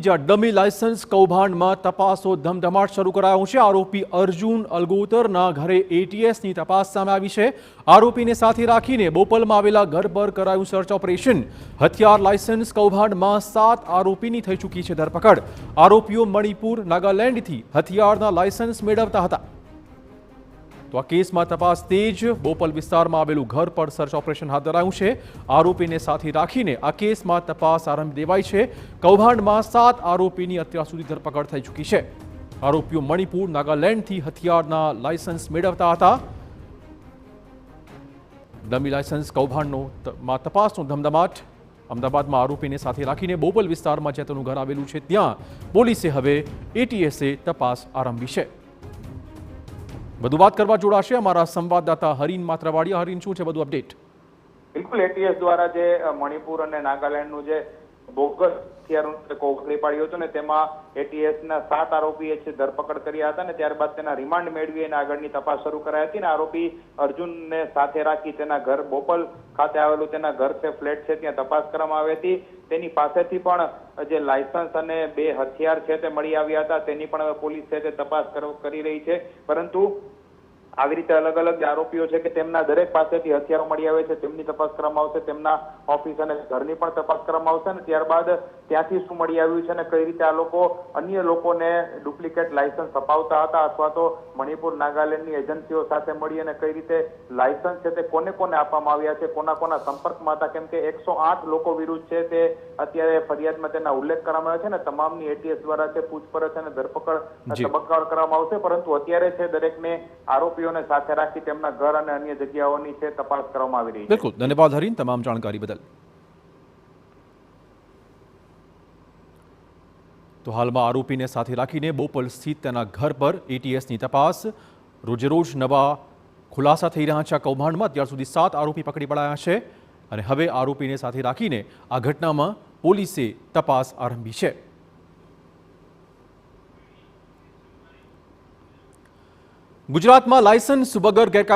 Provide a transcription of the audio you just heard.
જ્યાં dummy licence કૌભાંડમાં તપાસો ધમધમાટ શરૂ કરાયો છે। આરોપી અર્જુન અલગોતરના ઘરે એટીએસની તપાસ સામે આવી છે। આરોપીને સાથે રાખીને બોપલમાં આવેલા ઘર પર કરાયું સર્ચ ઓપરેશન। હથિયાર લાયસન્સ કૌભાંડમાં 7 આરોપીની થઈ ચૂકી છે ધરપકડ। આરોપીઓ મણિપુર નાગાલેન્ડથી હથિયારના લાયસન્સ મેળવતા હતા। તો આ કેસમાં તપાસ તેજ। બોપલ વિસ્તારમાં આવેલું ઘર પર સર્ચ ઓપરેશન હાથ ધરાયું છે। આરોપીને સાથે રાખીને આ કેસમાં તપાસ આરંભી દેવાઈ છે। કૌભાંડમાં 7 આરોપીની અત્યાર સુધી ધરપકડ થઈ ચૂકી છે। આરોપીઓ મણિપુર નાગાલેન્ડથી હથિયારના લાયસન્સ મેળવતા હતા। ડમી લાયસન્સ કૌભાંડમાં તપાસનો ધમધમાટ। અમદાવાદમાં આરોપીને સાથે રાખીને બોપલ વિસ્તારમાં જે તેનું ઘર આવેલું છે ત્યાં પોલીસે હવે એટીએસે તપાસ આરંભી છે। વધુ વાત કરવા જોડાશે અમારા સંવાદદાતા હરીન માત્રવાડિયા। હરીન, શું છે વધુ અપડેટ? બિલકુલ, એટીએસ દ્વારા જે મણિપુર અને નાગાલેન્ડનું જે બોગસ હથિયારોનું પકડી પાડ્યું હતું ને તેમાં એટીએસના 7 આરોપીએ ધરપકડ કર્યા હતા ને ત્યારબાદ તેના રિમાન્ડ મેળવી અને આગળની તપાસ શરૂ કરાઈ હતી ને આરોપી અર્જુનને સાથે રાખી તેના ઘર બોપલ ખાતે આવેલું તેના ઘર છે, ફ્લેટ છે, ત્યાં તપાસ કરવામાં આવી હતી। તેની પાસેથી પણ જે લાયસન્સ અને 2 હથિયાર છે તે મળી આવ્યા હતા। તેની પણ હવે પોલીસ છે તે તપાસ કરી રહી છે। પરંતુ આવી રીતે અલગ અલગ આરોપીઓ છે કે તેમના દરેક પાસેથી હથિયારો મળી આવે છે, તેમની તપાસ કરવામાં આવશે। તેમના ઓફિસ અને ઘરની પણ તપાસ કરવામાં આવશે અને ત્યારબાદ ત્યાંથી શું મળી આવ્યું છે અને કઈ રીતે આ લોકો અન્ય લોકોને ડુપ્લિકેટ લાયસન્સ અપાવતા હતા અથવા તો મણિપુર નાગાલેન્ડની એજન્સીઓ સાથે મળી અને કઈ રીતે લાયસન્સ છે તે કોને કોને આપવામાં આવ્યા છે, કોના કોના સંપર્કમાં હતા, કેમ કે 108 લોકો વિરુદ્ધ છે તે અત્યારે ફરિયાદમાં તેના ઉલ્લેખ કરવામાં આવ્યો છે ને તમામની એટીએસ દ્વારા છે પૂછપરછ અને ધરપકડ તબક્કાવાર કરવામાં આવશે। પરંતુ અત્યારે છે દરેકને આરોપી સાથે રાખી તેમના ઘર અને અન્ય જગ્યાઓની છે તપાસ કરવામાં આવી રહી છે। બિલકુલ, ધન્યવાદ હરીન તમામ જાણકારી બદલ। તો હાલમાં આરોપીને સાથે રાખીને બોપલ સ્થિત તેના ઘર પર એટીએસની તપાસ। રોજે રોજ નવા ખુલાસા થઈ રહ્યા છે। આ કૌભાંડમાં અત્યાર સુધી 7 આરોપી પકડી પડાયા છે અને હવે આરોપીને સાથે રાખીને આ ઘટનામાં પોલીસે તપાસ આરંભી છે। ગુજરાતમાં લાયસન્સ વગર ગેરકાયદે